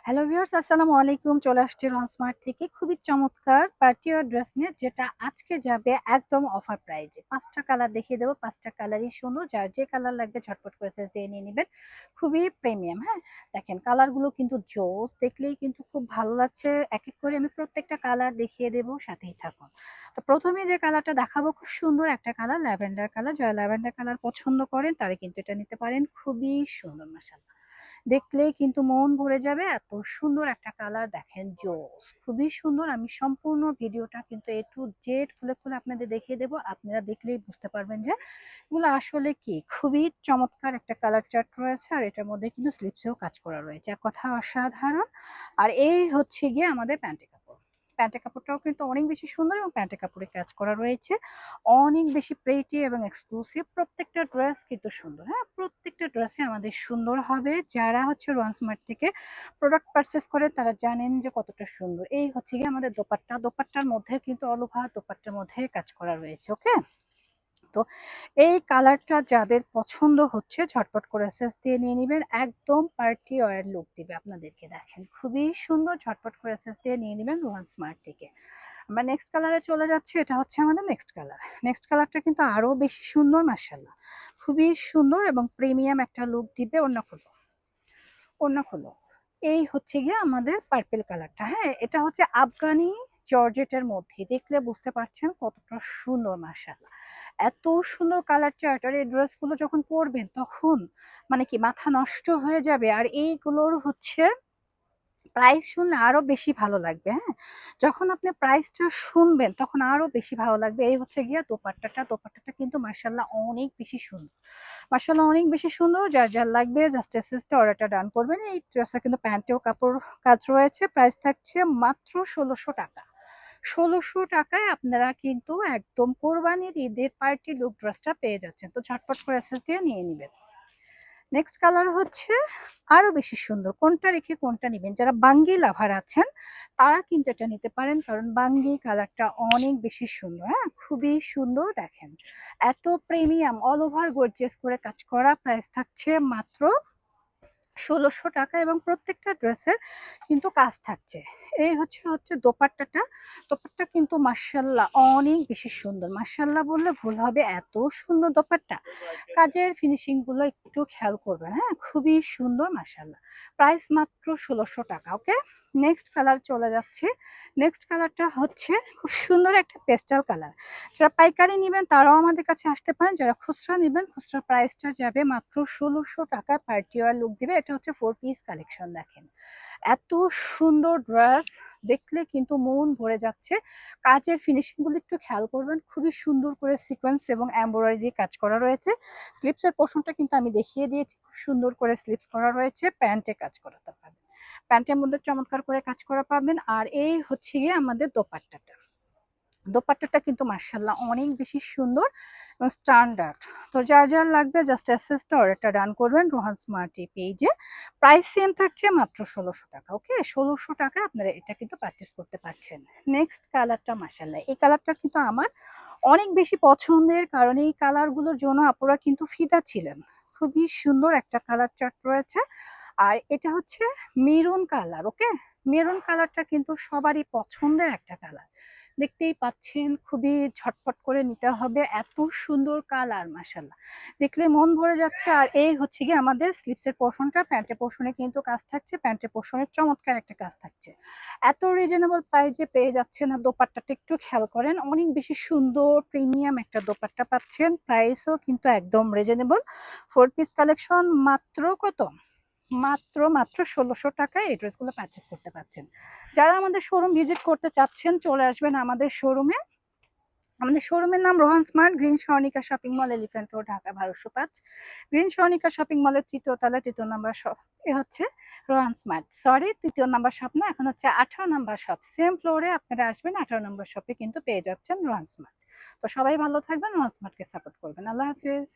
Hello viewers, আসসালামু আলাইকুম। চলে আসছি রন স্মার্ট থেকে খুবই চমৎকার পার্টি ওয়্যার ড্রেস নিয়ে, যেটা আজকে যাবে একদম অফার প্রাইজে। 5টা কালার দেখিয়ে দেবো, 5টা কালারই সুন্দর। যার যে কালার লাগবে ঝটপট করে সাইজ দিয়ে নিয়ে নেবেন। খুবই প্রিমিয়াম। হ্যাঁ, দেখেন কালারগুলো কিন্তু জোস, দেখলেই কিন্তু খুব ভালো লাগছে। এক এক করে আমি প্রত্যেকটা কালার দেখিয়ে দেবো, সাথেই থাকুন। তো প্রথমে যে কালারটা দেখাবো খুব সুন্দর একটা কালার, ল্যাভেন্ডার কালার। যারা ল্যাভেন্ডার কালার পছন্দ করেন তারা কিন্তু এটা নিতে পারেন। খুবই সুন্দর, মাশাআল্লাহ, দেখলেই কিন্তু মন ভরে যাবে। এত সুন্দর একটা কালার, দেখেন জোস, খুবই সুন্দর। আমি সম্পূর্ণ ভিডিওটা কিন্তু এ টু জেড খুলে খুলে আপনাদের দেখিয়ে দেবো। আপনারা দেখলেই বুঝতে পারবেন যে এগুলো আসলে কি। খুবই চমৎকার একটা কালার চার্ট রয়েছে, আর এটার মধ্যে কিন্তু স্লিপসেও কাজ করা রয়েছে, এক কথা অসাধারণ। আর এই হচ্ছে গিয়ে আমাদের প্যান্টের কাপড়। প্যান্টের কাপড়টাও কিন্তু অনেক বেশি সুন্দর, এবং প্যান্টের কাপড়ে কাজ করা রয়েছে অনেক বেশি প্রেটি এবং এক্সক্লুসিভ। প্রত্যেকটা ড্রেস কিন্তু সুন্দর। হ্যাঁ, প্রত্যেকটা ড্রেসে আমাদের সুন্দর হবে। যারা হচ্ছে রন স্মার্ট থেকে প্রোডাক্ট পারচেস করে তারা জানেন যে কতটা সুন্দর। এই হচ্ছে গিয়ে আমাদের দোপাট্টা। দোপাট্টার মধ্যে কিন্তু অল ওভার দোপাট্টার মধ্যে কাজ করা রয়েছে। ওকে, তো এই কালারটা যাদের পছন্দ হচ্ছে ঝটপট করে এসএস দিয়ে নিয়ে নেবেন। একদম পার্টি ওয়্যার লুক দিবে আপনাদেরকে। দেখেন খুবই সুন্দর, ঝটপট করে এসএস দিয়ে নিয়ে নেবেন রোহান স্মার্ট থেকে। আমরা নেক্সট কালারে চলে যাচ্ছি। এটা হচ্ছে আমাদের নেক্সট কালার। নেক্সট কালারটা কিন্তু আরো বেশি সুন্দর, মাশাআল্লাহ, খুবই সুন্দর এবং প্রিমিয়াম একটা লুক দিবে। ওড়না খুলো, ওড়না খুলো। এই হচ্ছে গিয়ে আমাদের পার্পেল কালারটা। হ্যাঁ, এটা হচ্ছে আফগানি জর্জেটের মধ্যে, দেখলে বুঝতে পারছেন কতটা সুন্দর, মাশাআল্লাহ। এত সুন্দর কালার চার্ট, আর এই ড্রেসগুলো যখন পরবেন তখন মানে কি মাথা নষ্ট হয়ে যাবে। আর এইগুলোর হচ্ছে প্রাইস শুনলে আরো বেশি ভালো লাগবে। হ্যাঁ, যখন আপনি প্রাইসটা শুনবেন তখন আরো বেশি ভালো লাগবে। এই হচ্ছে গিয়া দোপাট্টাটা। দোপাট্টাটা কিন্তু মার্শাল্লাহ অনেক বেশি সুন্দর, মার্শাল্লাহ অনেক বেশি সুন্দর। যার যার লাগবে জাস্ট এসএসতে অর্ডারটা ডান করবেন। এই ড্রেসটা কিন্তু প্যান্টেও কাপড় কাজ রয়েছে। প্রাইস থাকছে মাত্র ১৬০০ টাকা। ১৬০০ টাকায় আপনারা কিন্তু একদম কোরবানির ঈদের পার্টি লুক ড্রেসটা পেয়ে যাচ্ছেন। তো ঝটপট করে এসএস দিয়ে নিয়ে নিবেন। নেক্সট কালার হচ্ছে আরো বেশি সুন্দর। কোনটা রেখে কোনটা নিবেন, যারা বাঙ্গি লাভার আছেন তারা কিন্তু এটা নিতে পারেন, কারণ বাঙ্গি কালারটা অনেক বেশি সুন্দর। হ্যাঁ, খুবই সুন্দর। দেখেন এত প্রিমিয়াম অল ওভার গর্জিয়াস করে কাজ করা। প্রাইস থাকছে মাত্র ১৬০০ টাকা, এবং প্রত্যেকটা ড্রেসের কিন্তু কাজ থাকছে। এই হচ্ছে হচ্ছে দোপাট্টাটা। দোপাট্টা কিন্তু মার্শাল্লাহ অনেক বেশি সুন্দর। মার্শাল্লাহ বললে ভুল হবে, এত সুন্দর দোপাট্টা। কাজের ফিনিশিং গুলো একটু খেয়াল করবেন। হ্যাঁ, খুবই সুন্দর, মার্শাল্লাহ। প্রাইস মাত্র ১৬০০ টাকা। ওকে, নেক্সট কালার চলে যাচ্ছে। নেক্সট কালারটা হচ্ছে খুব সুন্দর একটা পেস্টাল কালার। যারা পাইকারি নেবেন তারাও আমাদের কাছে আসতে পারেন। যারা খুচরা নেবেন, খুচরা প্রাইসটা যাবে মাত্র ১৬০০ টাকা। পার্টি ওয়্যার লুক দিবে। এটা হচ্ছে 4 পিস কালেকশন। দেখেন এত সুন্দর ড্রেস, দেখলে কিন্তু মন ভরে যাচ্ছে। কাজের ফিনিশিং গুলো একটু খেয়াল করবেন, খুবই সুন্দর করে সিকোয়েন্স এবং এমব্রয়ডারি দিয়ে কাজ করা রয়েছে। স্লিপসের পোর্শনটা কিন্তু আমি দেখিয়ে দিয়েছি, খুব সুন্দর করে স্লিপস করা রয়েছে। প্যান্টে কাজ করাতে পারবেন, প্যান্টের মধ্যে চমৎকার করে কাজ করা পাবেন। আর এই হচ্ছে গিয়ে আমাদের দোপাট্টাটা। দোপাট্টাটা কিন্তু মার্শাল্লাহ অনেক বেশি সুন্দর এবং স্ট্যান্ডার্ড। তো যার যার লাগবে জাস্ট এসএসটা অর্ডারটা ডান করবেন রোহান স্মার্ট এই পেজে। প্রাইস সেম থাকছে মাত্র ১৬০০ টাকা। ওকে, ১৬০০ টাকায় আপনারা এটা কিন্তু পারচেস করতে পারছেন। নেক্সট কালারটা, মার্শাল্লাহ এই কালারটা কিন্তু আমার অনেক বেশি পছন্দের, কারণ এই কালারগুলোর জন্য আপুরা কিন্তু ফিদা ছিলেন। খুবই সুন্দর একটা কালার চার্ট রয়েছে। আর এটা হচ্ছে মেরুন কালার। ওকে, মেরুন কালারটা কিন্তু সবারই পছন্দের একটা কালার। দেখতেই পাচ্ছেন, খুবই ঝটপট করে নিতে হবে। এত সুন্দর কালার, মাশাল্লাহ, দেখলে মন ভরে যাচ্ছে। আর এই হচ্ছে গিয়ে আমাদের স্লিপসের পোর্শনটা। প্যান্টের পোর্শনে কিন্তু কাজ থাকছে, প্যান্টের পোর্শনের চমৎকার একটা কাজ থাকছে। এত রিজনেবল প্রাইজে পেয়ে যাচ্ছেন। আর দোপাট্টাটা একটু খেয়াল করেন, অনেক বেশি সুন্দর প্রিমিয়াম একটা দোপাট্টা পাচ্ছেন। প্রাইসও কিন্তু একদম রিজনেবল। 4 piece collection. মাত্র কত? মাত্র মাত্র ১৬০০ টাকায় এই ড্রেসগুলো পারচেস করতে পারছেন। যারা আমাদের শোরুম ভিজিট করতে চাচ্ছেন চলে আসবেন আমাদের শোরুমে। আমাদের শোরুমের নাম Rohan smart, green Swarnika shopping mall, elephant road, Dhaka ১২০৫। Green Swarnika shopping মলের ৩য় তলায় ৩য় নাম্বার শপ এ হচ্ছে রোহান স্মার্ট। সরি, ৩য় নাম্বার শপ না, এখন হচ্ছে ১৮ নাম্বার শপ। সেম ফ্লোরে আপনারা আসবেন, ১৮ নম্বর শপে কিন্তু পেয়ে যাচ্ছেন রোহান স্মার্ট। তো সবাই ভালো থাকবেন, রোহান স্মার্টকে সাপোর্ট করবেন। আল্লাহ হাফিজ।